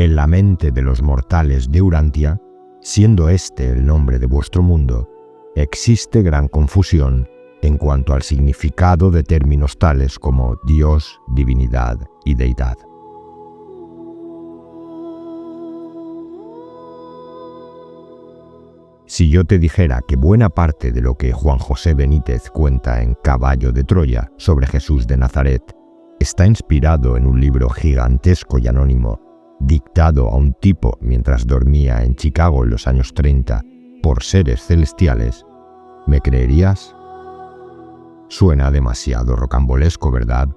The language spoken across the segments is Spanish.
En la mente de los mortales de Urantia, siendo este el nombre de vuestro mundo, existe gran confusión en cuanto al significado de términos tales como Dios, divinidad y deidad. Si yo te dijera que buena parte de lo que Juan José Benítez cuenta en Caballo de Troya sobre Jesús de Nazaret está inspirado en un libro gigantesco y anónimo, dictado a un tipo mientras dormía en Chicago en los años 30 por seres celestiales, ¿me creerías? Suena demasiado rocambolesco, ¿verdad?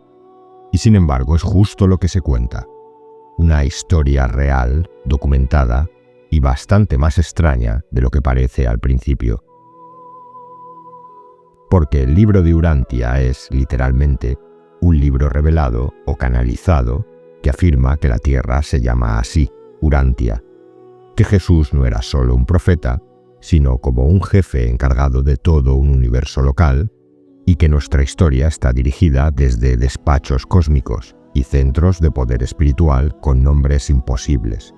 Y sin embargo es justo lo que se cuenta. Una historia real, documentada, y bastante más extraña de lo que parece al principio. Porque el libro de Urantia es, literalmente, un libro revelado o canalizado que afirma que la Tierra se llama así, Urantia, que Jesús no era solo un profeta, sino como un jefe encargado de todo un universo local, y que nuestra historia está dirigida desde despachos cósmicos y centros de poder espiritual con nombres imposibles.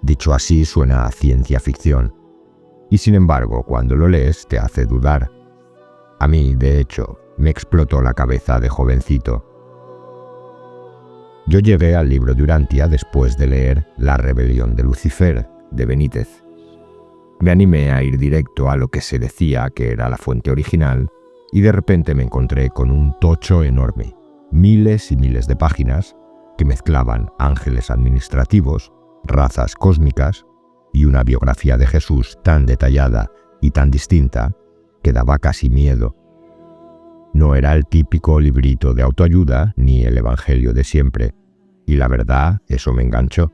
Dicho así suena a ciencia ficción, y sin embargo cuando lo lees te hace dudar. A mí, de hecho, me explotó la cabeza de jovencito. Yo llegué al libro de Urantia después de leer La rebelión de Lucifer, de Benítez. Me animé a ir directo a lo que se decía que era la fuente original, y de repente me encontré con un tocho enorme, miles y miles de páginas que mezclaban ángeles administrativos, razas cósmicas y una biografía de Jesús tan detallada y tan distinta que daba casi miedo. No era el típico librito de autoayuda ni el evangelio de siempre, y la verdad, eso me enganchó.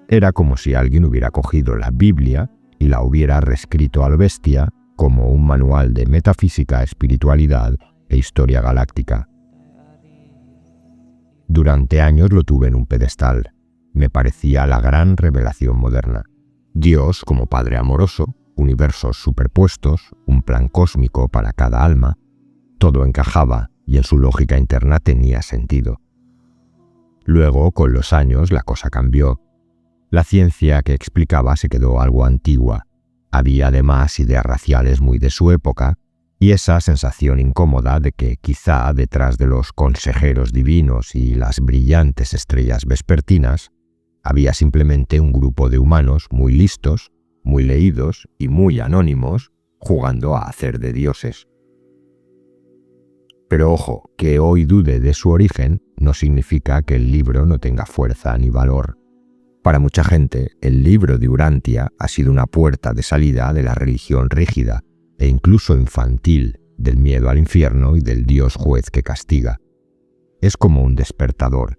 Era como si alguien hubiera cogido la Biblia y la hubiera reescrito a lo bestia como un manual de metafísica, espiritualidad e historia galáctica. Durante años lo tuve en un pedestal. Me parecía la gran revelación moderna. Dios como Padre amoroso, universos superpuestos, un plan cósmico para cada alma. Todo encajaba y en su lógica interna tenía sentido. Luego, con los años, la cosa cambió. La ciencia que explicaba se quedó algo antigua. Había además ideas raciales muy de su época, y esa sensación incómoda de que quizá detrás de los consejeros divinos y las brillantes estrellas vespertinas había simplemente un grupo de humanos muy listos, muy leídos y muy anónimos jugando a hacer de dioses. Pero ojo, que hoy dude de su origen no significa que el libro no tenga fuerza ni valor. Para mucha gente, el libro de Urantia ha sido una puerta de salida de la religión rígida e incluso infantil del miedo al infierno y del Dios juez que castiga. Es como un despertador.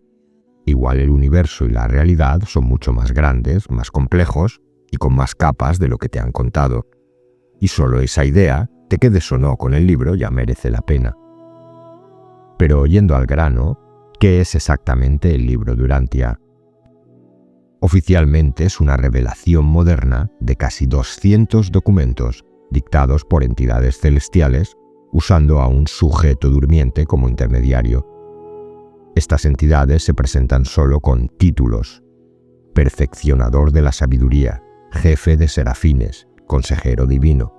Igual el universo y la realidad son mucho más grandes, más complejos y con más capas de lo que te han contado. Y solo esa idea, te quedes o no con el libro, ya merece la pena. Pero yendo al grano, ¿qué es exactamente el libro de Urantia? Oficialmente es una revelación moderna de casi 200 documentos dictados por entidades celestiales usando a un sujeto durmiente como intermediario. Estas entidades se presentan solo con títulos: perfeccionador de la sabiduría, jefe de serafines, consejero divino,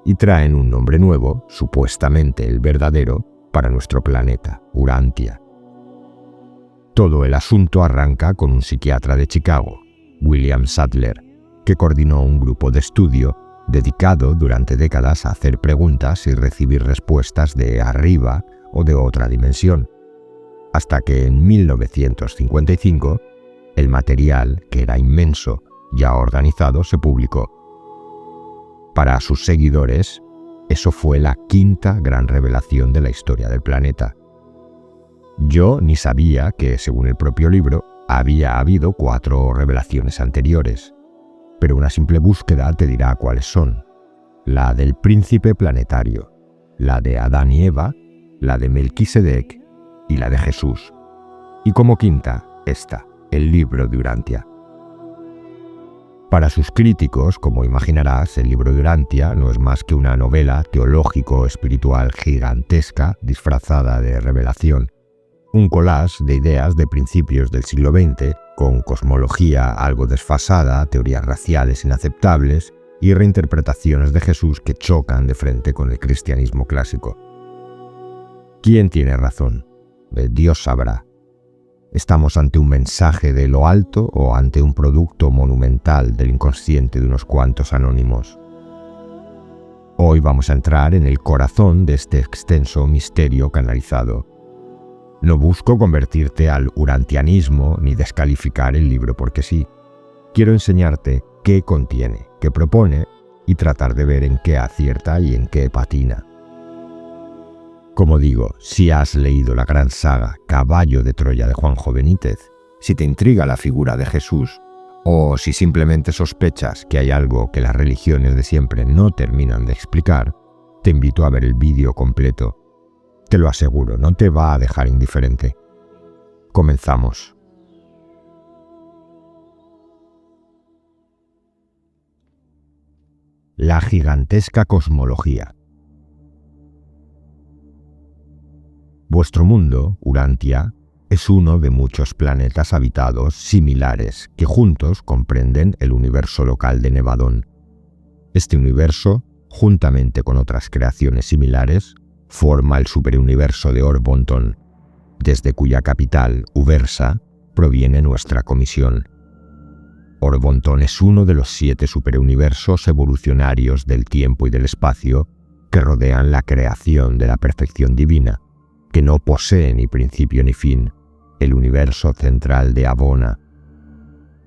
y traen un nombre nuevo, supuestamente el verdadero, para nuestro planeta, Urantia. Todo el asunto arranca con un psiquiatra de Chicago, William Sadler, que coordinó un grupo de estudio dedicado durante décadas a hacer preguntas y recibir respuestas de arriba o de otra dimensión, hasta que en 1955 el material, que era inmenso, ya organizado, se publicó. Para sus seguidores, eso fue la quinta gran revelación de la historia del planeta. Yo ni sabía que, según el propio libro, había habido 4 revelaciones anteriores, pero una simple búsqueda te dirá cuáles son: la del príncipe planetario, la de Adán y Eva, la de Melquisedec y la de Jesús. Y como quinta, esta, el libro de Urantia. Para sus críticos, como imaginarás, el libro de Urantia no es más que una novela teológico-espiritual gigantesca disfrazada de revelación. Un collage de ideas de principios del siglo XX, con cosmología algo desfasada, teorías raciales inaceptables y reinterpretaciones de Jesús que chocan de frente con el cristianismo clásico. ¿Quién tiene razón? Dios sabrá. ¿Estamos ante un mensaje de lo alto o ante un producto monumental del inconsciente de unos cuantos anónimos? Hoy vamos a entrar en el corazón de este extenso misterio canalizado. No busco convertirte al urantianismo ni descalificar el libro porque sí. Quiero enseñarte qué contiene, qué propone y tratar de ver en qué acierta y en qué patina. Como digo, si has leído la gran saga Caballo de Troya de Juanjo Benítez, si te intriga la figura de Jesús, o si simplemente sospechas que hay algo que las religiones de siempre no terminan de explicar, te invito a ver el vídeo completo. Te lo aseguro, no te va a dejar indiferente. Comenzamos. La gigantesca cosmología. Vuestro mundo, Urantia, es uno de muchos planetas habitados similares que juntos comprenden el universo local de Nevadón. Este universo, juntamente con otras creaciones similares, forma el superuniverso de Orbonton, desde cuya capital, Uversa, proviene nuestra comisión. Orbonton es uno de los 7 superuniversos evolucionarios del tiempo y del espacio que rodean la creación de la perfección divina, que no posee ni principio ni fin, el universo central de Abona.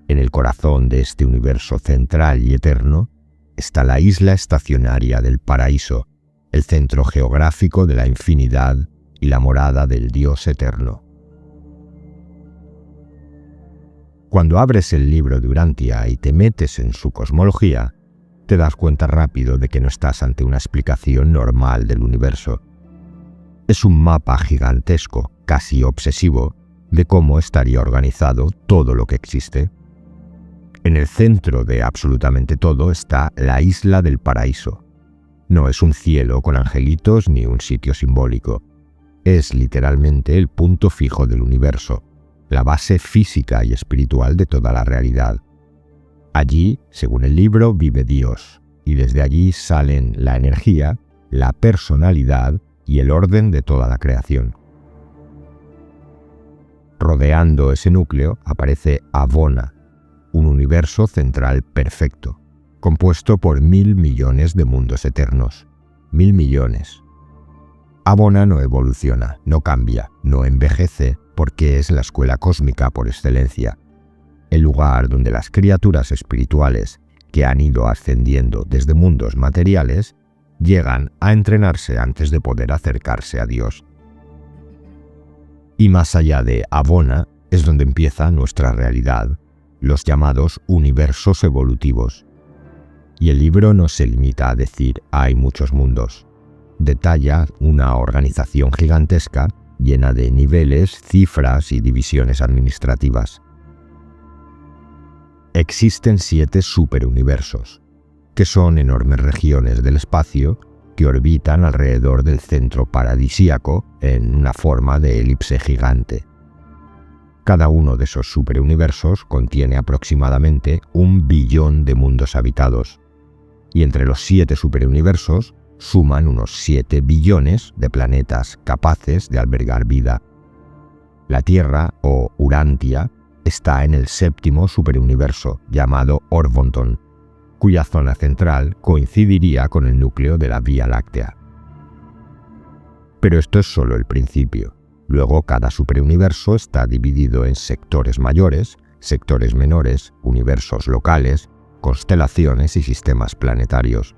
En el corazón de este universo central y eterno está la isla estacionaria del paraíso, el centro geográfico de la infinidad y la morada del Dios eterno. Cuando abres el libro de Urantia y te metes en su cosmología, te das cuenta rápido de que no estás ante una explicación normal del universo. Es un mapa gigantesco, casi obsesivo, de cómo estaría organizado todo lo que existe. En el centro de absolutamente todo está la isla del paraíso. No es un cielo con angelitos ni un sitio simbólico. Es literalmente el punto fijo del universo, la base física y espiritual de toda la realidad. Allí, según el libro, vive Dios, y desde allí salen la energía, la personalidad y el orden de toda la creación. Rodeando ese núcleo aparece Abona, un universo central perfecto, compuesto por 1000 millones de mundos eternos. 1000 millones. Abona no evoluciona, no cambia, no envejece, porque es la escuela cósmica por excelencia, el lugar donde las criaturas espirituales que han ido ascendiendo desde mundos materiales llegan a entrenarse antes de poder acercarse a Dios. Y más allá de Abona es donde empieza nuestra realidad, los llamados universos evolutivos. Y el libro no se limita a decir hay muchos mundos. Detalla una organización gigantesca llena de niveles, cifras y divisiones administrativas. Existen 7 superuniversos, que son enormes regiones del espacio que orbitan alrededor del centro paradisíaco en una forma de elipse gigante. Cada uno de esos superuniversos contiene aproximadamente 1 billón de mundos habitados, y entre los 7 superuniversos suman unos 7 billones de planetas capaces de albergar vida. La Tierra, o Urantia, está en el 7º superuniverso, llamado Orbonton, cuya zona central coincidiría con el núcleo de la Vía Láctea. Pero esto es solo el principio. Luego cada superuniverso está dividido en sectores mayores, sectores menores, universos locales, constelaciones y sistemas planetarios.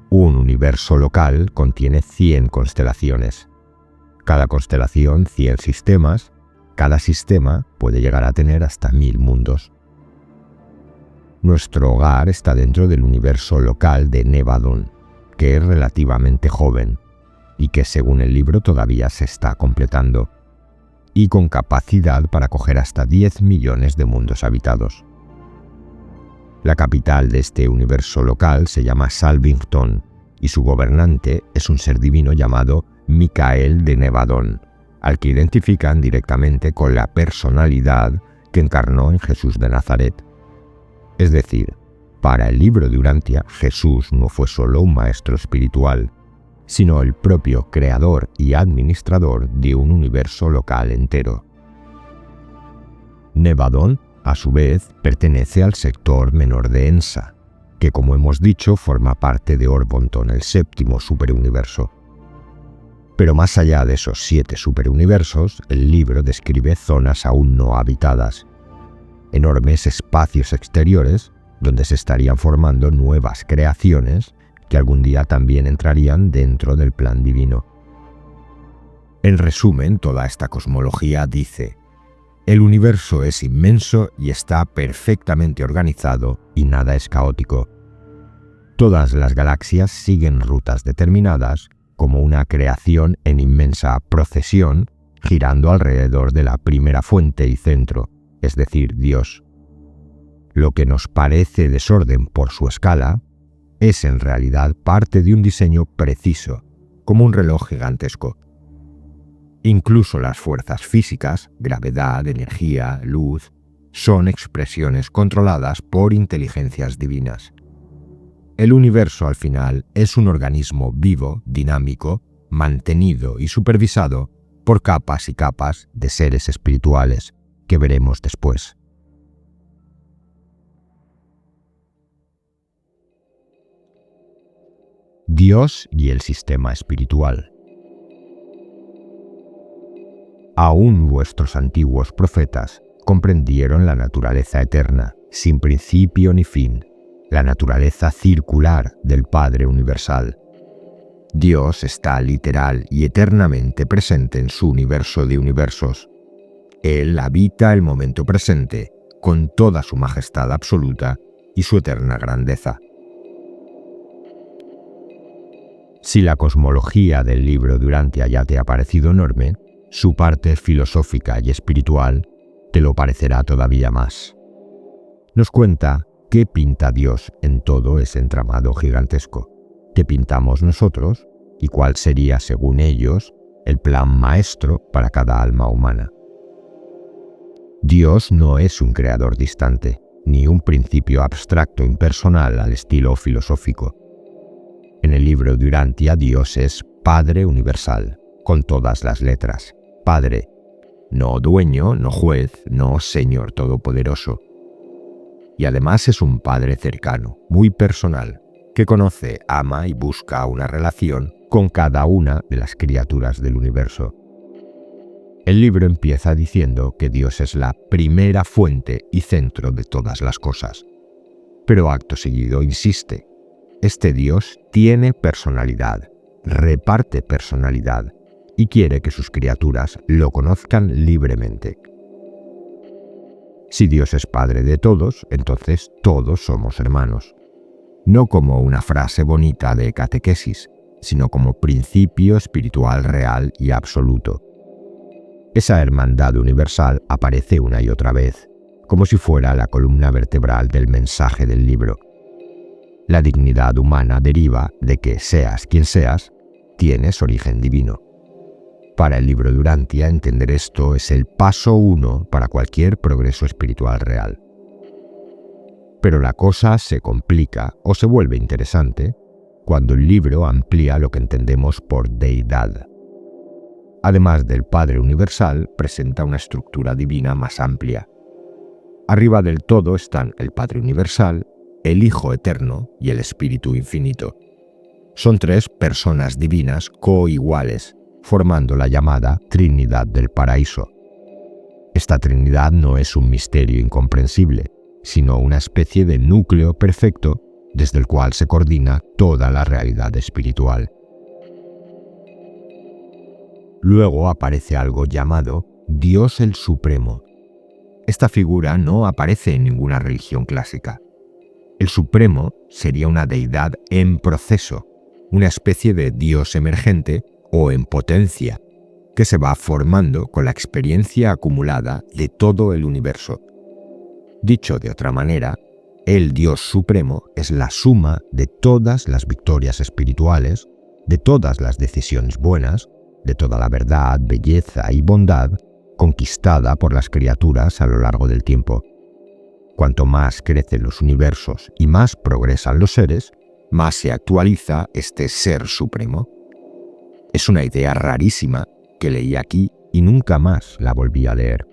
Un universo local contiene 100 constelaciones. Cada constelación 100 sistemas, cada sistema puede llegar a tener hasta 1000 mundos. Nuestro hogar está dentro del universo local de Nevadón, que es relativamente joven y que según el libro todavía se está completando, y con capacidad para acoger hasta 10 millones de mundos habitados. La capital de este universo local se llama Salvington y su gobernante es un ser divino llamado Micael de Nevadón, al que identifican directamente con la personalidad que encarnó en Jesús de Nazaret. Es decir, para el libro de Urantia, Jesús no fue solo un maestro espiritual, sino el propio creador y administrador de un universo local entero. Nevadón, a su vez, pertenece al sector menor de Ensa, que como hemos dicho forma parte de Orbonton, el séptimo superuniverso. Pero más allá de esos 7 superuniversos, el libro describe zonas aún no habitadas, enormes espacios exteriores donde se estarían formando nuevas creaciones que algún día también entrarían dentro del plan divino. En resumen, toda esta cosmología dice: el universo es inmenso y está perfectamente organizado y nada es caótico. Todas las galaxias siguen rutas determinadas, como una creación en inmensa procesión, girando alrededor de la primera fuente y centro, es decir, Dios. Lo que nos parece desorden por su escala, es en realidad parte de un diseño preciso, como un reloj gigantesco. Incluso las fuerzas físicas, gravedad, energía, luz, son expresiones controladas por inteligencias divinas. El universo, al final, es un organismo vivo, dinámico, mantenido y supervisado por capas y capas de seres espirituales, que veremos después. Dios y el sistema espiritual. Aún vuestros antiguos profetas comprendieron la naturaleza eterna, sin principio ni fin, la naturaleza circular del Padre Universal. Dios está literal y eternamente presente en su universo de universos. Él habita el momento presente, con toda su majestad absoluta y su eterna grandeza. Si la cosmología del libro de Urantia ya te ha parecido enorme, su parte filosófica y espiritual te lo parecerá todavía más. Nos cuenta qué pinta Dios en todo ese entramado gigantesco, qué pintamos nosotros y cuál sería, según ellos, el plan maestro para cada alma humana. Dios no es un creador distante, ni un principio abstracto impersonal al estilo filosófico. En el libro de Urantia, Dios es Padre Universal, con todas las letras. Padre, no dueño, no juez, no Señor Todopoderoso. Y además es un Padre cercano, muy personal, que conoce, ama y busca una relación con cada una de las criaturas del universo. El libro empieza diciendo que Dios es la primera fuente y centro de todas las cosas. Pero acto seguido insiste: este Dios tiene personalidad, reparte personalidad y quiere que sus criaturas lo conozcan libremente. Si Dios es Padre de todos, entonces todos somos hermanos. No como una frase bonita de catequesis, sino como principio espiritual real y absoluto. Esa hermandad universal aparece una y otra vez, como si fuera la columna vertebral del mensaje del libro. La dignidad humana deriva de que, seas quien seas, tienes origen divino. Para el libro de Urantia, entender esto es el paso 1 para cualquier progreso espiritual real. Pero la cosa se complica o se vuelve interesante cuando el libro amplía lo que entendemos por deidad. Además del Padre Universal, presenta una estructura divina más amplia. Arriba del todo están el Padre Universal, el Hijo Eterno y el Espíritu Infinito. Son 3 personas divinas coiguales, formando la llamada Trinidad del Paraíso. Esta Trinidad no es un misterio incomprensible, sino una especie de núcleo perfecto desde el cual se coordina toda la realidad espiritual. Luego aparece algo llamado Dios el Supremo. Esta figura no aparece en ninguna religión clásica. El Supremo sería una deidad en proceso, una especie de Dios emergente o en potencia, que se va formando con la experiencia acumulada de todo el universo. Dicho de otra manera, el Dios Supremo es la suma de todas las victorias espirituales, de todas las decisiones buenas, de toda la verdad, belleza y bondad conquistada por las criaturas a lo largo del tiempo. Cuanto más crecen los universos y más progresan los seres, más se actualiza este ser supremo. Es una idea rarísima que leí aquí y nunca más la volví a leer.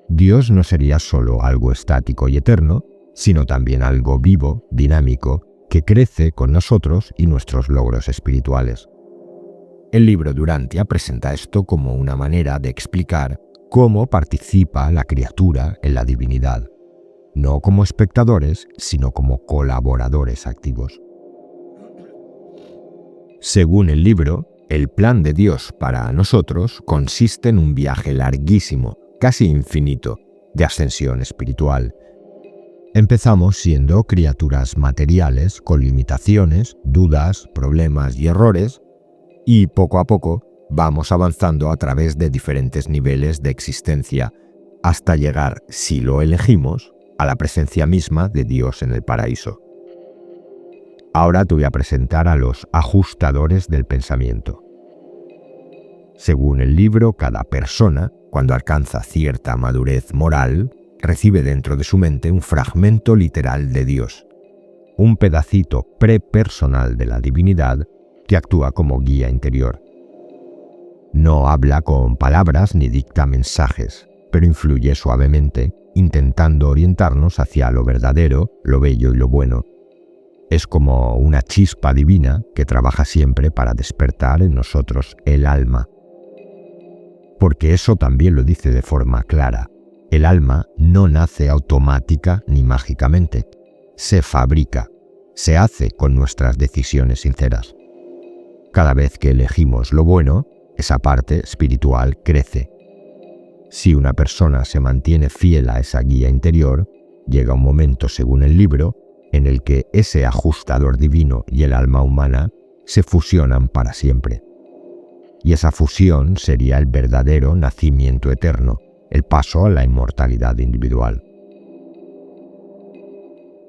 Dios no sería solo algo estático y eterno, sino también algo vivo, dinámico, que crece con nosotros y nuestros logros espirituales. El libro Durantia presenta esto como una manera de explicar cómo participa la criatura en la divinidad, no como espectadores, sino como colaboradores activos. Según el libro, el plan de Dios para nosotros consiste en un viaje larguísimo, casi infinito, de ascensión espiritual. Empezamos siendo criaturas materiales con limitaciones, dudas, problemas y errores, y poco a poco vamos avanzando a través de diferentes niveles de existencia, hasta llegar, si lo elegimos, a la presencia misma de Dios en el paraíso. Ahora te voy a presentar a los ajustadores del pensamiento. Según el libro, cada persona, cuando alcanza cierta madurez moral, recibe dentro de su mente un fragmento literal de Dios, un pedacito prepersonal de la divinidad que actúa como guía interior. No habla con palabras ni dicta mensajes, pero influye suavemente, intentando orientarnos hacia lo verdadero, lo bello y lo bueno. Es como una chispa divina que trabaja siempre para despertar en nosotros el alma. Porque eso también lo dice de forma clara. El alma no nace automática ni mágicamente. Se fabrica, se hace con nuestras decisiones sinceras. Cada vez que elegimos lo bueno, esa parte espiritual crece. Si una persona se mantiene fiel a esa guía interior, llega un momento, según el libro, en el que ese ajustador divino y el alma humana se fusionan para siempre. Y esa fusión sería el verdadero nacimiento eterno, el paso a la inmortalidad individual.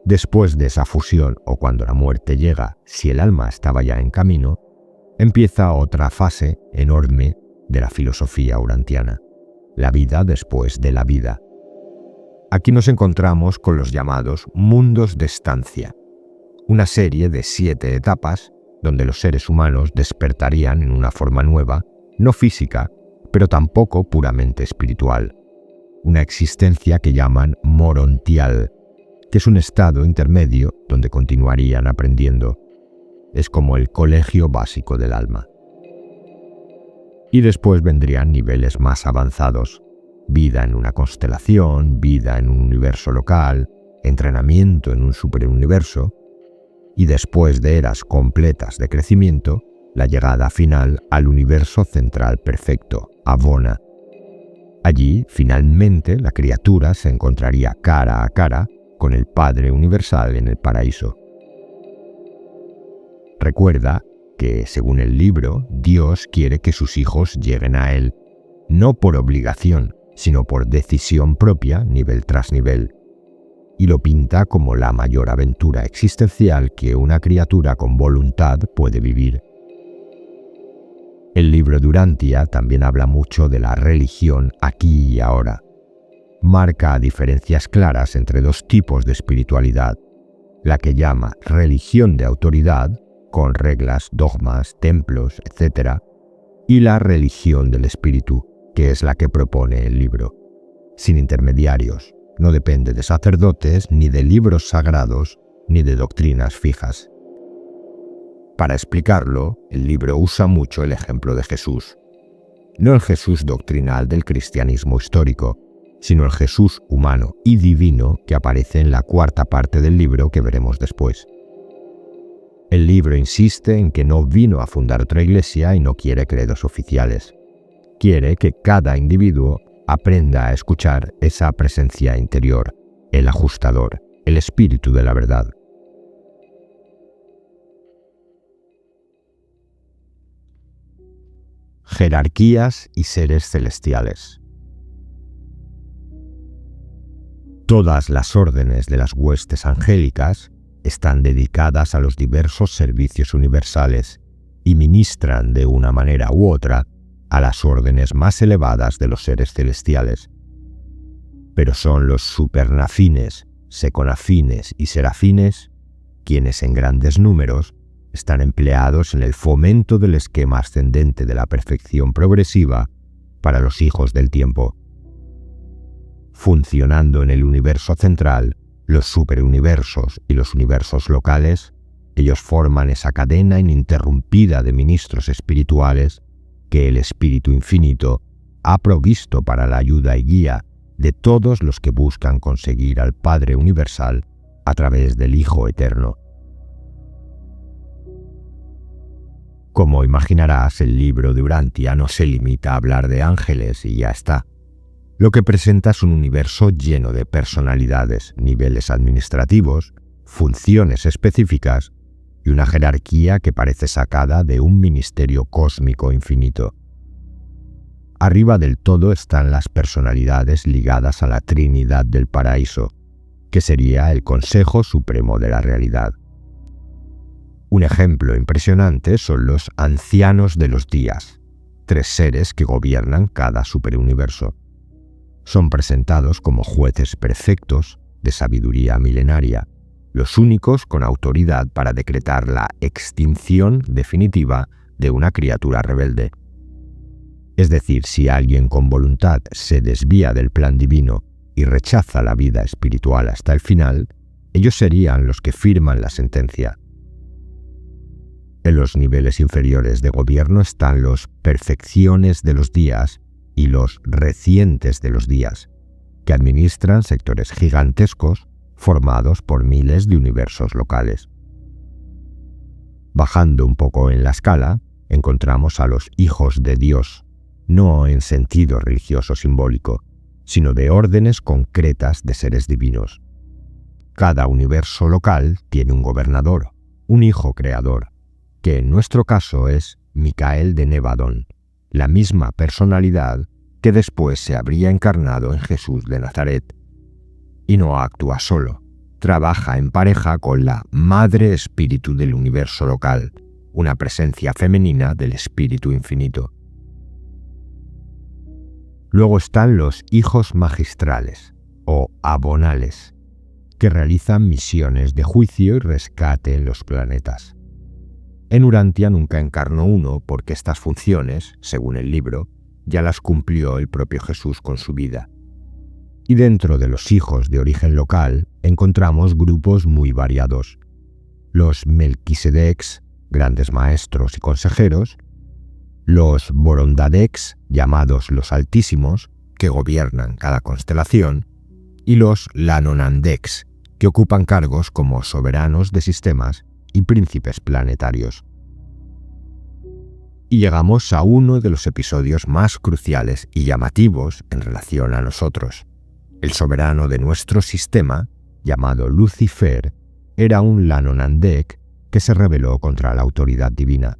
Después de esa fusión, o cuando la muerte llega, si el alma estaba ya en camino, empieza otra fase enorme de la filosofía urantiana, la vida después de la vida. Aquí nos encontramos con los llamados mundos de estancia, una serie de 7 etapas donde los seres humanos despertarían en una forma nueva, no física, pero tampoco puramente espiritual. Una existencia que llaman morontial, que es un estado intermedio donde continuarían aprendiendo. Es como el colegio básico del alma. Y después vendrían niveles más avanzados. Vida en una constelación, vida en un universo local, entrenamiento en un superuniverso, y después de eras completas de crecimiento, la llegada final al universo central perfecto, Avona. Allí, finalmente, la criatura se encontraría cara a cara con el Padre Universal en el paraíso. Recuerda que, según el libro, Dios quiere que sus hijos lleguen a Él, no por obligación, sino por decisión propia, nivel tras nivel, y lo pinta como la mayor aventura existencial que una criatura con voluntad puede vivir. El libro Durantia también habla mucho de la religión aquí y ahora. Marca diferencias claras entre dos tipos de espiritualidad, la que llama religión de autoridad, con reglas, dogmas, templos, etc., y la religión del espíritu, que es la que propone el libro, sin intermediarios. No depende de sacerdotes, ni de libros sagrados, ni de doctrinas fijas. Para explicarlo, el libro usa mucho el ejemplo de Jesús. No el Jesús doctrinal del cristianismo histórico, sino el Jesús humano y divino que aparece en la 4ª parte del libro que veremos después. El libro insiste en que no vino a fundar otra iglesia y no quiere credos oficiales. Quiere que cada individuo aprenda a escuchar esa presencia interior, el ajustador, el espíritu de la verdad. Jerarquías y seres celestiales. Todas las órdenes de las huestes angélicas están dedicadas a los diversos servicios universales y ministran de una manera u otra a las órdenes más elevadas de los seres celestiales. Pero son los supernafines, seconafines y serafines quienes en grandes números están empleados en el fomento del esquema ascendente de la perfección progresiva para los hijos del tiempo. Funcionando en el universo central, los superuniversos y los universos locales, ellos forman esa cadena ininterrumpida de ministros espirituales que el Espíritu Infinito ha provisto para la ayuda y guía de todos los que buscan conseguir al Padre Universal a través del Hijo Eterno. Como imaginarás, el libro de Urantia no se limita a hablar de ángeles y ya está. Lo que presenta es un universo lleno de personalidades, niveles administrativos, funciones específicas y una jerarquía que parece sacada de un ministerio cósmico infinito. Arriba del todo están las personalidades ligadas a la Trinidad del Paraíso, que sería el Consejo Supremo de la Realidad. Un ejemplo impresionante son los Ancianos de los Días, 3 seres que gobiernan cada superuniverso. Son presentados como jueces perfectos de sabiduría milenaria, los únicos con autoridad para decretar la extinción definitiva de una criatura rebelde. Es decir, si alguien con voluntad se desvía del plan divino y rechaza la vida espiritual hasta el final, ellos serían los que firman la sentencia. En los niveles inferiores de gobierno están los perfecciones de los días y los recientes de los días, que administran sectores gigantescos formados por miles de universos locales. Bajando un poco en la escala, encontramos a los hijos de Dios, no en sentido religioso simbólico, sino de órdenes concretas de seres divinos. Cada universo local tiene un gobernador, un hijo creador, que en nuestro caso es Micael de Nevadón, la misma personalidad que después se habría encarnado en Jesús de Nazaret. Y no actúa solo, trabaja en pareja con la Madre Espíritu del universo local, una presencia femenina del Espíritu Infinito. Luego están los hijos magistrales, o abonales, que realizan misiones de juicio y rescate en los planetas. En Urantia nunca encarnó uno porque estas funciones, según el libro, ya las cumplió el propio Jesús con su vida. Y dentro de los hijos de origen local encontramos grupos muy variados. Los Melquisedecs, grandes maestros y consejeros, los Borondadecs, llamados los Altísimos, que gobiernan cada constelación, y los Lanonandecs, que ocupan cargos como soberanos de sistemas y príncipes planetarios. Y llegamos a uno de los episodios más cruciales y llamativos en relación a nosotros. El soberano de nuestro sistema, llamado Lucifer, era un Lanonandec que se rebeló contra la autoridad divina.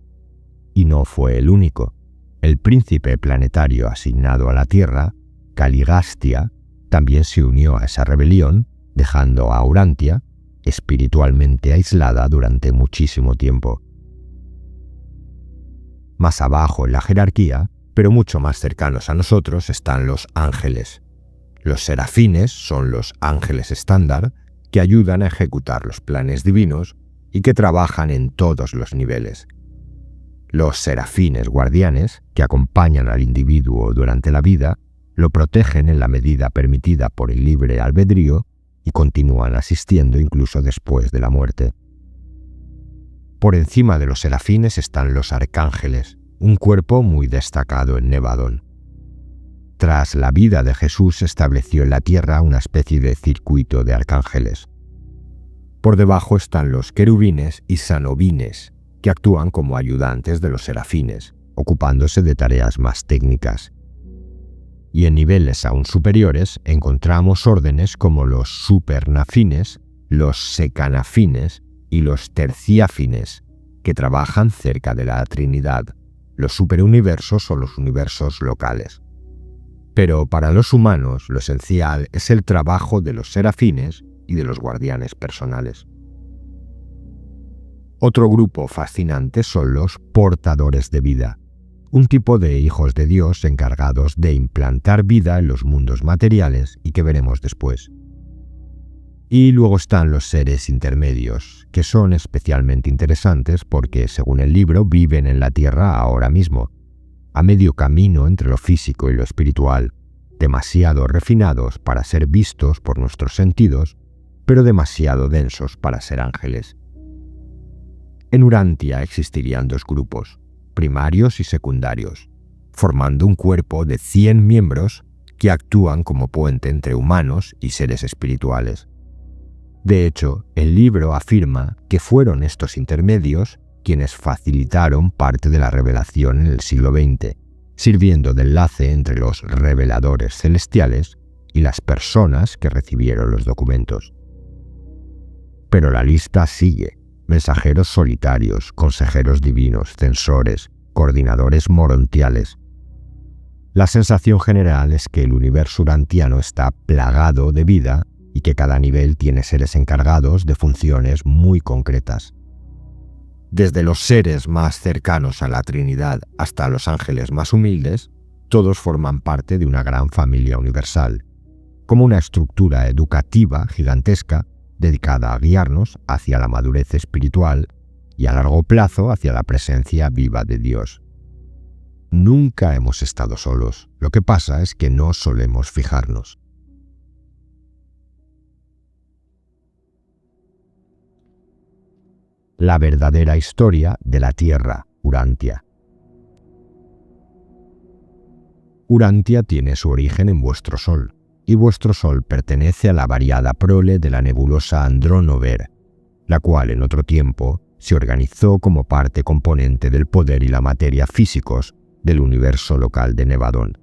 Y no fue el único. El príncipe planetario asignado a la Tierra, Caligastia, también se unió a esa rebelión, dejando a Urantia espiritualmente aislada durante muchísimo tiempo. Más abajo en la jerarquía, pero mucho más cercanos a nosotros, están los ángeles. Los serafines son los ángeles estándar que ayudan a ejecutar los planes divinos y que trabajan en todos los niveles. Los serafines guardianes, que acompañan al individuo durante la vida, lo protegen en la medida permitida por el libre albedrío y continúan asistiendo incluso después de la muerte. Por encima de los serafines están los arcángeles, un cuerpo muy destacado en Nevadón. Tras la vida de Jesús se estableció en la tierra una especie de circuito de arcángeles. Por debajo están los querubines y sanobines, que actúan como ayudantes de los serafines, ocupándose de tareas más técnicas. Y en niveles aún superiores encontramos órdenes como los supernafines, los secanafines y los terciafines, que trabajan cerca de la Trinidad, los superuniversos o los universos locales. Pero para los humanos lo esencial es el trabajo de los serafines y de los guardianes personales. Otro grupo fascinante son los portadores de vida, un tipo de hijos de Dios encargados de implantar vida en los mundos materiales y que veremos después. Y luego están los seres intermedios, que son especialmente interesantes porque, según el libro, viven en la Tierra ahora mismo, a medio camino entre lo físico y lo espiritual, demasiado refinados para ser vistos por nuestros sentidos, pero demasiado densos para ser ángeles. En Urantia existirían dos grupos, primarios y secundarios, formando un cuerpo de 100 miembros que actúan como puente entre humanos y seres espirituales. De hecho, el libro afirma que fueron estos intermedios quienes facilitaron parte de la revelación en el siglo XX, sirviendo de enlace entre los reveladores celestiales y las personas que recibieron los documentos. Pero la lista sigue: mensajeros solitarios, consejeros divinos, censores, coordinadores morontiales. La sensación general es que el universo urantiano está plagado de vida y que cada nivel tiene seres encargados de funciones muy concretas. Desde los seres más cercanos a la Trinidad hasta los ángeles más humildes, todos forman parte de una gran familia universal, como una estructura educativa gigantesca dedicada a guiarnos hacia la madurez espiritual y a largo plazo hacia la presencia viva de Dios. Nunca hemos estado solos, lo que pasa es que no solemos fijarnos. La verdadera historia de la Tierra, Urantia. Urantia tiene su origen en vuestro Sol, y vuestro Sol pertenece a la variada prole de la nebulosa Andrónover, la cual en otro tiempo se organizó como parte componente del poder y la materia físicos del universo local de Nevadón.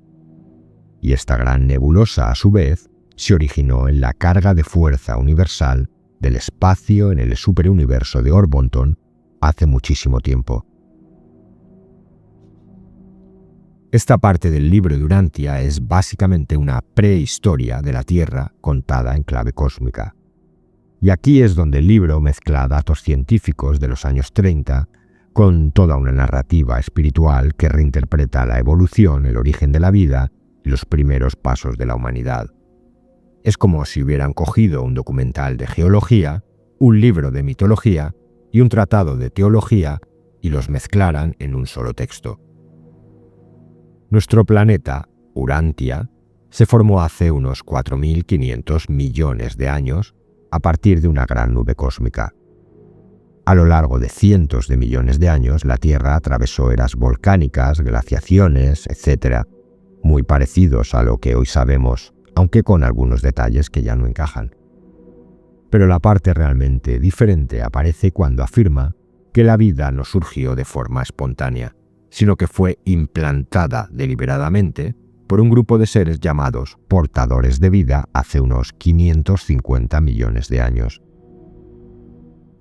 Y esta gran nebulosa, a su vez, se originó en la carga de fuerza universal del espacio en el superuniverso de Orbonton hace muchísimo tiempo. Esta parte del libro de Urantia es básicamente una prehistoria de la Tierra contada en clave cósmica. Y aquí es donde el libro mezcla datos científicos de los años 30 con toda una narrativa espiritual que reinterpreta la evolución, el origen de la vida y los primeros pasos de la humanidad. Es como si hubieran cogido un documental de geología, un libro de mitología y un tratado de teología y los mezclaran en un solo texto. Nuestro planeta, Urantia, se formó hace unos 4.500 millones de años a partir de una gran nube cósmica. A lo largo de cientos de millones de años, la Tierra atravesó eras volcánicas, glaciaciones, etc., muy parecidos a lo que hoy sabemos, aunque con algunos detalles que ya no encajan. Pero la parte realmente diferente aparece cuando afirma que la vida no surgió de forma espontánea, sino que fue implantada deliberadamente por un grupo de seres llamados portadores de vida hace unos 550 millones de años.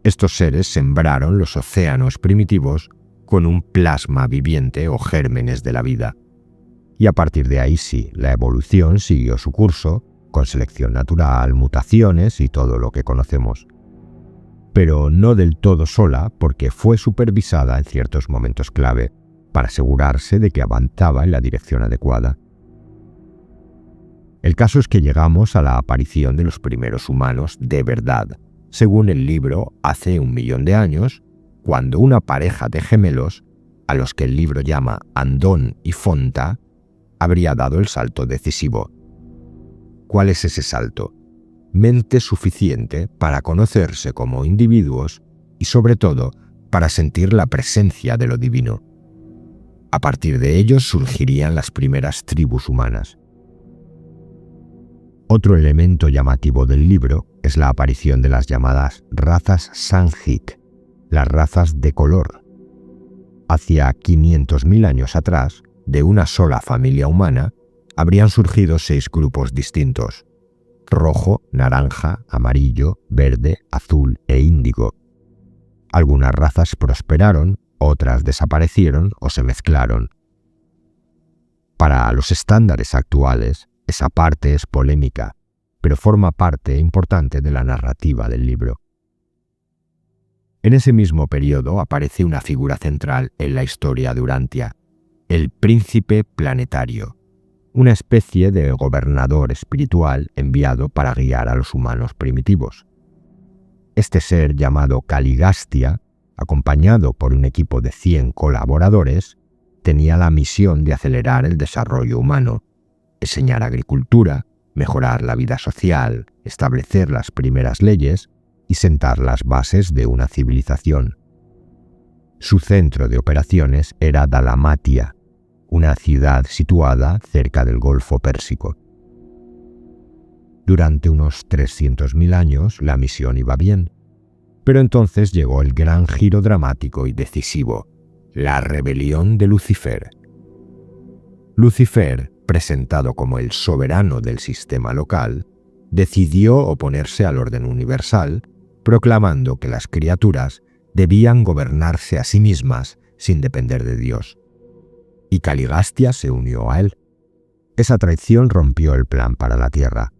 Estos seres sembraron los océanos primitivos con un plasma viviente o gérmenes de la vida. Y a partir de ahí sí, la evolución siguió su curso, con selección natural, mutaciones y todo lo que conocemos. Pero no del todo sola, porque fue supervisada en ciertos momentos clave, para asegurarse de que avanzaba en la dirección adecuada. El caso es que llegamos a la aparición de los primeros humanos de verdad, según el libro hace 1 millón de años, cuando una pareja de gemelos, a los que el libro llama Andón y Fonta, habría dado el salto decisivo. ¿Cuál es ese salto? Mente suficiente para conocerse como individuos y, sobre todo, para sentir la presencia de lo divino. A partir de ellos surgirían las primeras tribus humanas. Otro elemento llamativo del libro es la aparición de las llamadas razas Sanjik, las razas de color. Hacia 500.000 años atrás, de una sola familia humana, habrían surgido 6 grupos distintos: rojo, naranja, amarillo, verde, azul e índigo. Algunas razas prosperaron, otras desaparecieron o se mezclaron. Para los estándares actuales, esa parte es polémica, pero forma parte importante de la narrativa del libro. En ese mismo periodo aparece una figura central en la historia de Urantia, el príncipe planetario, una especie de gobernador espiritual enviado para guiar a los humanos primitivos. Este ser llamado Caligastia, acompañado por un equipo de 100 colaboradores, tenía la misión de acelerar el desarrollo humano, enseñar agricultura, mejorar la vida social, establecer las primeras leyes y sentar las bases de una civilización. Su centro de operaciones era Dalmatia, una ciudad situada cerca del Golfo Pérsico. Durante unos 300.000 años la misión iba bien, pero entonces llegó el gran giro dramático y decisivo, la rebelión de Lucifer. Lucifer, presentado como el soberano del sistema local, decidió oponerse al orden universal, proclamando que las criaturas debían gobernarse a sí mismas sin depender de Dios. Y Caligastia se unió a él. Esa traición rompió el plan para la Tierra.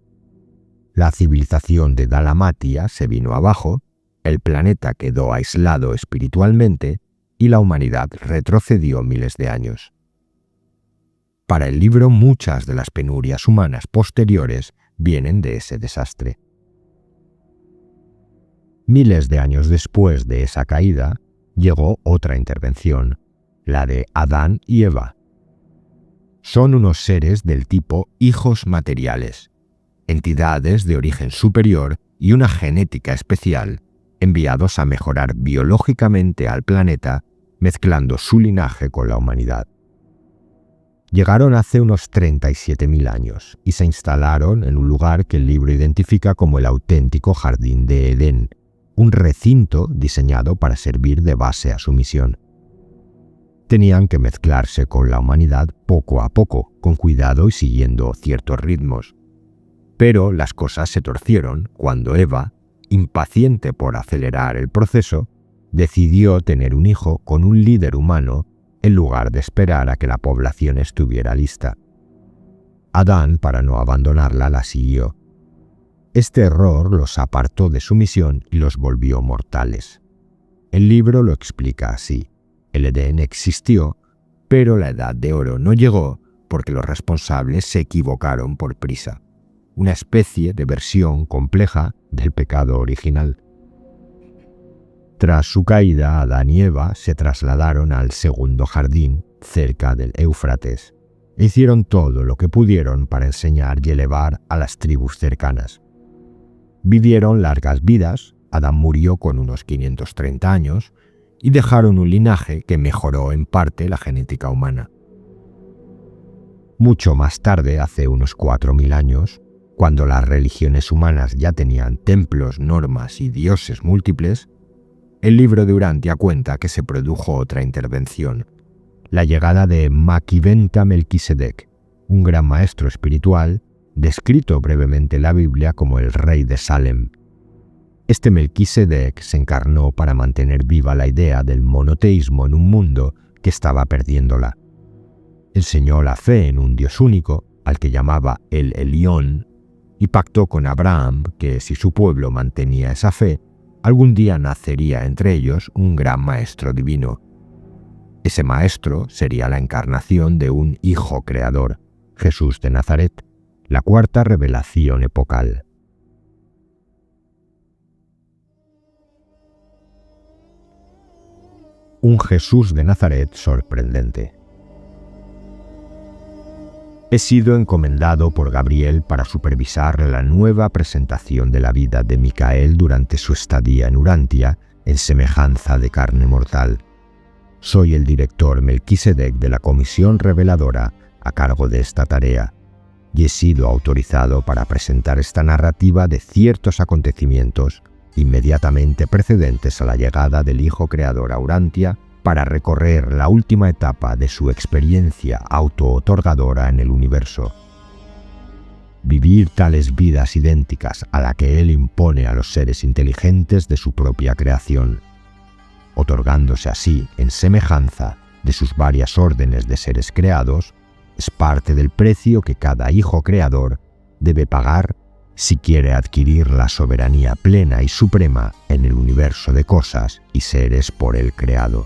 La civilización de Dalmatia se vino abajo, el planeta quedó aislado espiritualmente y la humanidad retrocedió miles de años. Para el libro, muchas de las penurias humanas posteriores vienen de ese desastre. Miles de años después de esa caída, llegó otra intervención, la de Adán y Eva. Son unos seres del tipo hijos materiales, entidades de origen superior y una genética especial, enviados a mejorar biológicamente al planeta, mezclando su linaje con la humanidad. Llegaron hace unos 37.000 años y se instalaron en un lugar que el libro identifica como el auténtico Jardín de Edén, un recinto diseñado para servir de base a su misión. Tenían que mezclarse con la humanidad poco a poco, con cuidado y siguiendo ciertos ritmos. Pero las cosas se torcieron cuando Eva, impaciente por acelerar el proceso, decidió tener un hijo con un líder humano en lugar de esperar a que la población estuviera lista. Adán, para no abandonarla, la siguió. Este error los apartó de su misión y los volvió mortales. El libro lo explica así. El Edén existió, pero la Edad de Oro no llegó porque los responsables se equivocaron por prisa. Una especie de versión compleja del pecado original. Tras su caída, Adán y Eva se trasladaron al segundo jardín, cerca del Éufrates, e hicieron todo lo que pudieron para enseñar y elevar a las tribus cercanas. Vivieron largas vidas, Adán murió con unos 530 años, y dejaron un linaje que mejoró en parte la genética humana. Mucho más tarde, hace unos 4.000 años, cuando las religiones humanas ya tenían templos, normas y dioses múltiples, el libro de Urantia cuenta que se produjo otra intervención, la llegada de Maquiventa Melquisedec, un gran maestro espiritual, descrito brevemente en la Biblia como el rey de Salem. Este Melquisedec se encarnó para mantener viva la idea del monoteísmo en un mundo que estaba perdiéndola. Enseñó la fe en un Dios único, al que llamaba el Elión, y pactó con Abraham que si su pueblo mantenía esa fe, algún día nacería entre ellos un gran maestro divino. Ese maestro sería la encarnación de un hijo creador, Jesús de Nazaret, la cuarta revelación epocal. Un Jesús de Nazaret sorprendente. He sido encomendado por Gabriel para supervisar la nueva presentación de la vida de Micael durante su estadía en Urantia, en semejanza de carne mortal. Soy el director Melquisedec de la comisión reveladora a cargo de esta tarea, y he sido autorizado para presentar esta narrativa de ciertos acontecimientos inmediatamente precedentes a la llegada del Hijo Creador a Urantia, para recorrer la última etapa de su experiencia auto-otorgadora en el universo. Vivir tales vidas idénticas a la que él impone a los seres inteligentes de su propia creación, otorgándose así en semejanza de sus varias órdenes de seres creados, es parte del precio que cada hijo creador debe pagar si quiere adquirir la soberanía plena y suprema en el universo de cosas y seres por él creado.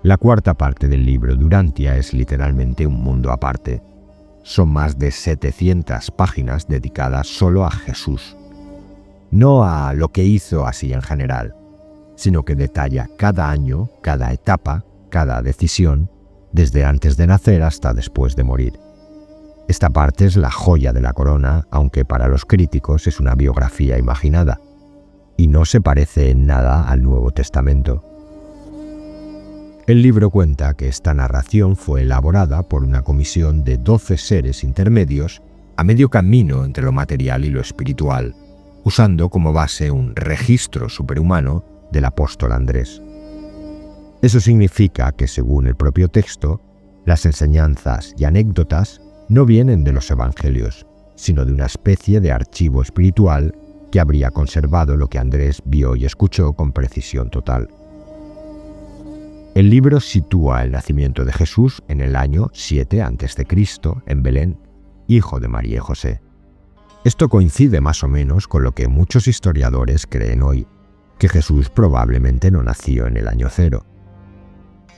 La cuarta parte del libro Durantia es literalmente un mundo aparte. Son más de 700 páginas dedicadas solo a Jesús. No a lo que hizo así en general, sino que detalla cada año, cada etapa, cada decisión, desde antes de nacer hasta después de morir. Esta parte es la joya de la corona, aunque para los críticos es una biografía imaginada, y no se parece en nada al Nuevo Testamento. El libro cuenta que esta narración fue elaborada por una comisión de 12 seres intermedios a medio camino entre lo material y lo espiritual, usando como base un registro superhumano del apóstol Andrés. Eso significa que, según el propio texto, las enseñanzas y anécdotas no vienen de los evangelios, sino de una especie de archivo espiritual que habría conservado lo que Andrés vio y escuchó con precisión total. El libro sitúa el nacimiento de Jesús en el año 7 a.C. en Belén, hijo de María y José. Esto coincide más o menos con lo que muchos historiadores creen hoy, que Jesús probablemente no nació en el año 0.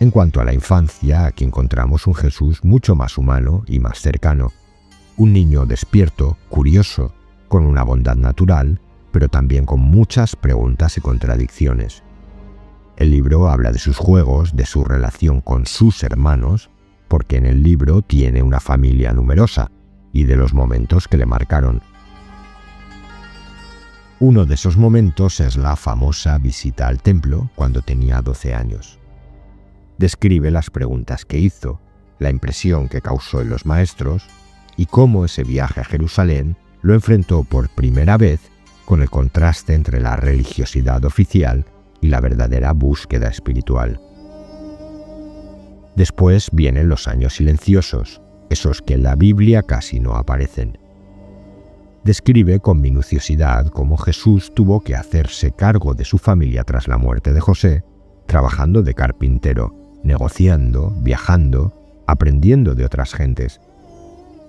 En cuanto a la infancia, aquí encontramos un Jesús mucho más humano y más cercano, un niño despierto, curioso, con una bondad natural, pero también con muchas preguntas y contradicciones. El libro habla de sus juegos, de su relación con sus hermanos, porque en el libro tiene una familia numerosa, y de los momentos que le marcaron. Uno de esos momentos es la famosa visita al templo cuando tenía 12 años. Describe las preguntas que hizo, la impresión que causó en los maestros y cómo ese viaje a Jerusalén lo enfrentó por primera vez con el contraste entre la religiosidad oficial y la verdadera búsqueda espiritual. Después vienen los años silenciosos, esos que en la Biblia casi no aparecen. Describe con minuciosidad cómo Jesús tuvo que hacerse cargo de su familia tras la muerte de José, trabajando de carpintero, negociando, viajando, aprendiendo de otras gentes.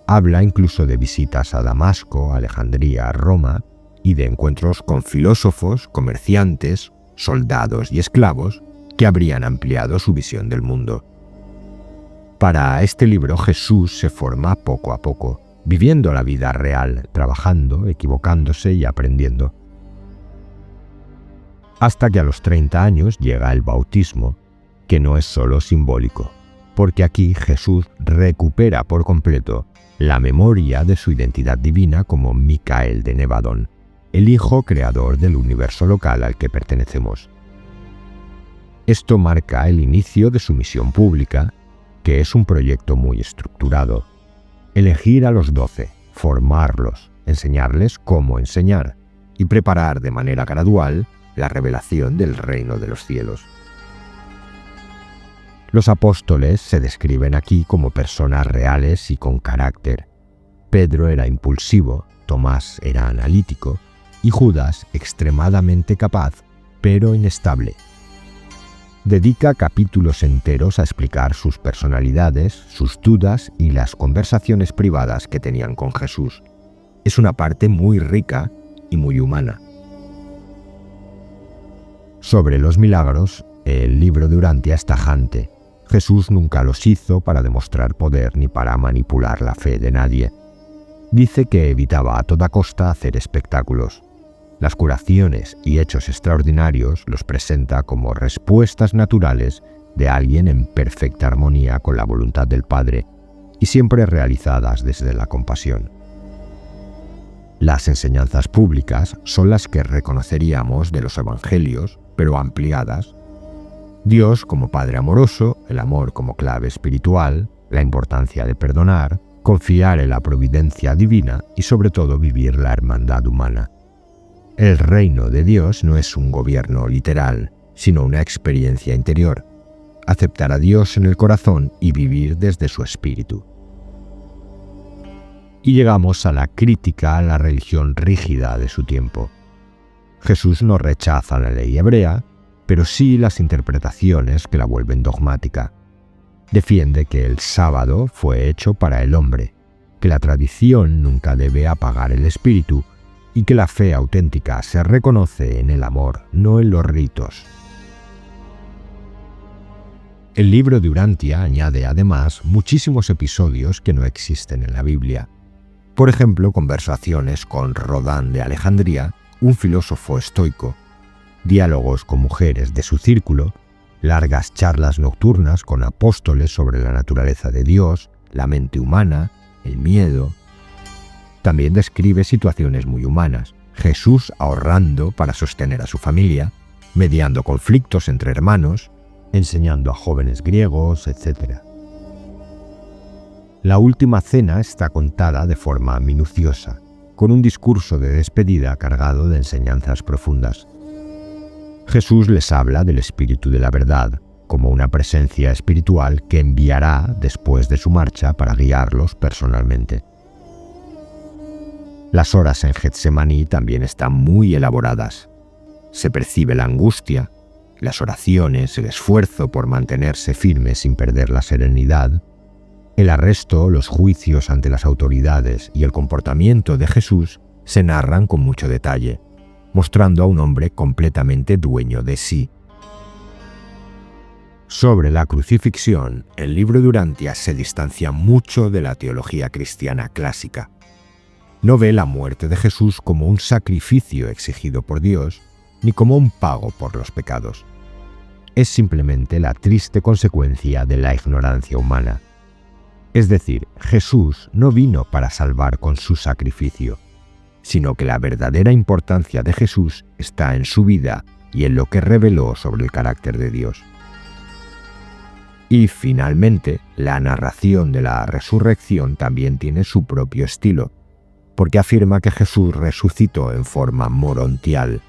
Habla incluso de visitas a Damasco, Alejandría, Roma, y de encuentros con filósofos, comerciantes, soldados y esclavos que habrían ampliado su visión del mundo. Para este libro Jesús se forma poco a poco, viviendo la vida real, trabajando, equivocándose y aprendiendo. Hasta que a los 30 años llega el bautismo, que no es solo simbólico, porque aquí Jesús recupera por completo la memoria de su identidad divina como Micael de Nevadón, el hijo creador del universo local al que pertenecemos. Esto marca el inicio de su misión pública, que es un proyecto muy estructurado. Elegir a los 12, formarlos, enseñarles cómo enseñar y preparar de manera gradual la revelación del reino de los cielos. Los apóstoles se describen aquí como personas reales y con carácter. Pedro era impulsivo, Tomás era analítico y Judas extremadamente capaz, pero inestable. Dedica capítulos enteros a explicar sus personalidades, sus dudas y las conversaciones privadas que tenían con Jesús. Es una parte muy rica y muy humana. Sobre los milagros, el libro de Durantia es tajante. Jesús nunca los hizo para demostrar poder ni para manipular la fe de nadie. Dice que evitaba a toda costa hacer espectáculos. Las curaciones y hechos extraordinarios los presenta como respuestas naturales de alguien en perfecta armonía con la voluntad del Padre y siempre realizadas desde la compasión. Las enseñanzas públicas son las que reconoceríamos de los evangelios, pero ampliadas. Dios como Padre amoroso, el amor como clave espiritual, la importancia de perdonar, confiar en la providencia divina y sobre todo vivir la hermandad humana. El reino de Dios no es un gobierno literal, sino una experiencia interior. Aceptar a Dios en el corazón y vivir desde su espíritu. Y llegamos a la crítica a la religión rígida de su tiempo. Jesús no rechaza la ley hebrea, pero sí las interpretaciones que la vuelven dogmática. Defiende que el sábado fue hecho para el hombre, que la tradición nunca debe apagar el espíritu, y que la fe auténtica se reconoce en el amor, no en los ritos. El libro de Urantia añade además muchísimos episodios que no existen en la Biblia. Por ejemplo, conversaciones con Rodán de Alejandría, un filósofo estoico, diálogos con mujeres de su círculo, largas charlas nocturnas con apóstoles sobre la naturaleza de Dios, la mente humana, el miedo. También describe situaciones muy humanas, Jesús ahorrando para sostener a su familia, mediando conflictos entre hermanos, enseñando a jóvenes griegos, etc. La última cena está contada de forma minuciosa, con un discurso de despedida cargado de enseñanzas profundas. Jesús les habla del Espíritu de la Verdad, como una presencia espiritual que enviará después de su marcha para guiarlos personalmente. Las horas en Getsemaní también están muy elaboradas. Se percibe la angustia, las oraciones, el esfuerzo por mantenerse firme sin perder la serenidad, el arresto, los juicios ante las autoridades y el comportamiento de Jesús se narran con mucho detalle, mostrando a un hombre completamente dueño de sí. Sobre la crucifixión, el libro de Urantia se distancia mucho de la teología cristiana clásica. No ve la muerte de Jesús como un sacrificio exigido por Dios, ni como un pago por los pecados. Es simplemente la triste consecuencia de la ignorancia humana. Es decir, Jesús no vino para salvar con su sacrificio, sino que la verdadera importancia de Jesús está en su vida y en lo que reveló sobre el carácter de Dios. Y finalmente, la narración de la resurrección también tiene su propio estilo, porque afirma que Jesús resucitó en forma morontial,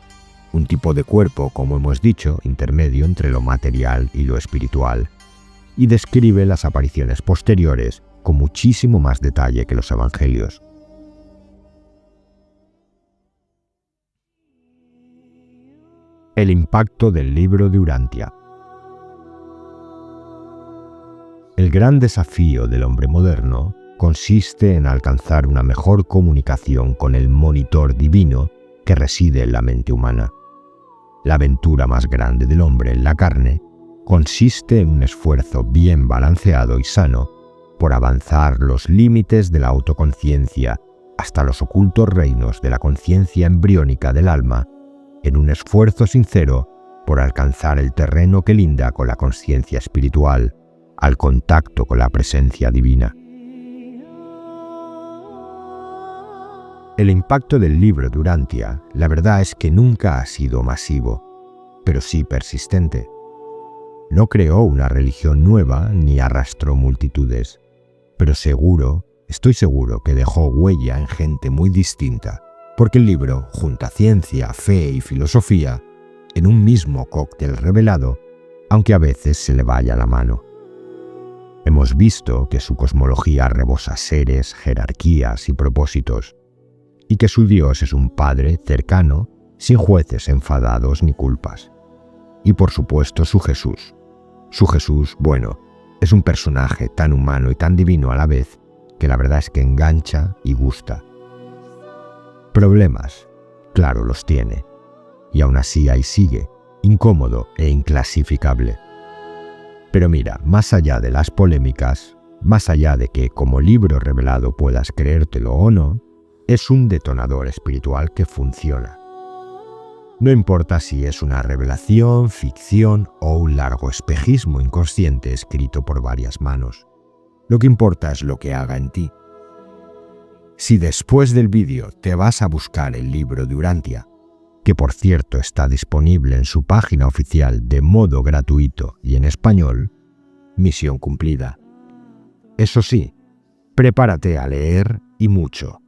un tipo de cuerpo, como hemos dicho, intermedio entre lo material y lo espiritual, y describe las apariciones posteriores con muchísimo más detalle que los evangelios. El impacto del libro de Urantia. El gran desafío del hombre moderno consiste en alcanzar una mejor comunicación con el monitor divino que reside en la mente humana. La aventura más grande del hombre en la carne consiste en un esfuerzo bien balanceado y sano por avanzar los límites de la autoconciencia hasta los ocultos reinos de la conciencia embriónica del alma, en un esfuerzo sincero por alcanzar el terreno que linda con la conciencia espiritual, al contacto con la presencia divina. El impacto del libro de Urantia, la verdad es que nunca ha sido masivo, pero sí persistente. No creó una religión nueva ni arrastró multitudes, pero estoy seguro que dejó huella en gente muy distinta, porque el libro junta ciencia, fe y filosofía en un mismo cóctel revelado, aunque a veces se le vaya la mano. Hemos visto que su cosmología rebosa seres, jerarquías y propósitos, y que su Dios es un Padre cercano, sin jueces enfadados ni culpas. Y por supuesto su Jesús. Su Jesús, bueno, es un personaje tan humano y tan divino a la vez, que la verdad es que engancha y gusta. Problemas, claro, los tiene, y aún así ahí sigue, incómodo e inclasificable. Pero mira, más allá de las polémicas, más allá de que como libro revelado puedas creértelo o no, es un detonador espiritual que funciona. No importa si es una revelación, ficción o un largo espejismo inconsciente escrito por varias manos. Lo que importa es lo que haga en ti. Si después del vídeo te vas a buscar el libro de Urantia, que por cierto está disponible en su página oficial de modo gratuito y en español, misión cumplida. Eso sí, prepárate a leer y mucho.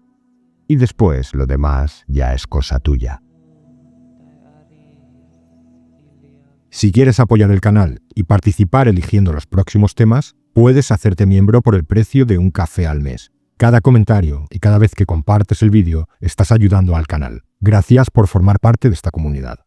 Y después lo demás ya es cosa tuya. Si quieres apoyar el canal y participar eligiendo los próximos temas, puedes hacerte miembro por el precio de un café al mes. Cada comentario y cada vez que compartes el vídeo estás ayudando al canal. Gracias por formar parte de esta comunidad.